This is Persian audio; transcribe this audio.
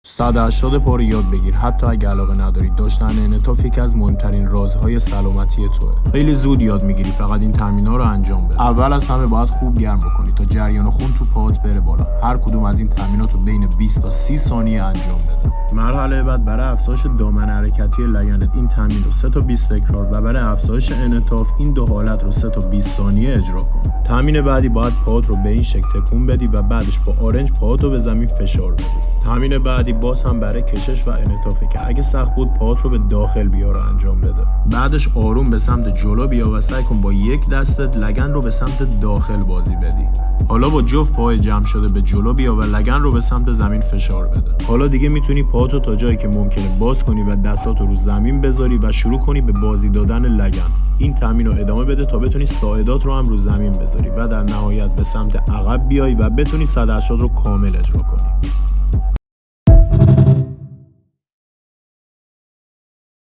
180 پا رو یاد بگیر. حتی اگه علاقه نداری، داشتن انعطاف یکی از مهمترین رازهای سلامتی توئه. خیلی زود یاد میگیری، فقط این تمرین‌ها رو انجام بده. اول از همه باید خوب گرم بکنی تا جریان خون تو پاهات بره بالا. هر کدوم از این تمرینات رو بین 20 تا 30 ثانیه انجام بده. مرحله بعد برای افزایش دامنه حرکتی لگنت این تمرین رو 3 تا 20 تکرار و برای افزایش انعطاف این دو حالت رو 3 تا 20 ثانیه اجرا کن. تمرین بعدی باید پاهات رو به این شکل تکون بدی و بعدش با آرنج پاهات رو به زمین فشار بدی. تمرین بعدی باز هم برای کشش و انعطافه که اگه سخت بود پاهات رو به داخل بیار و انجام بده. بعدش آروم به سمت جلو بیا و سعی کن با یک دستت لگن رو به سمت داخل بازی بدی. حالا با جفت پای جمع شده به جلو بیا و لگن رو به سمت زمین فشار بده. حالا دیگه میتونی پاهاتو تا جایی که ممکنه باز کنی و دستاتو رو زمین بذاری و شروع کنی به بازی دادن لگن. این تمرین رو ادامه بده تا بتونی ساعدات رو هم رو زمین بذاری و در نهایت به سمت عقب بیای و بتونی 180 رو کامل اجرا کنی.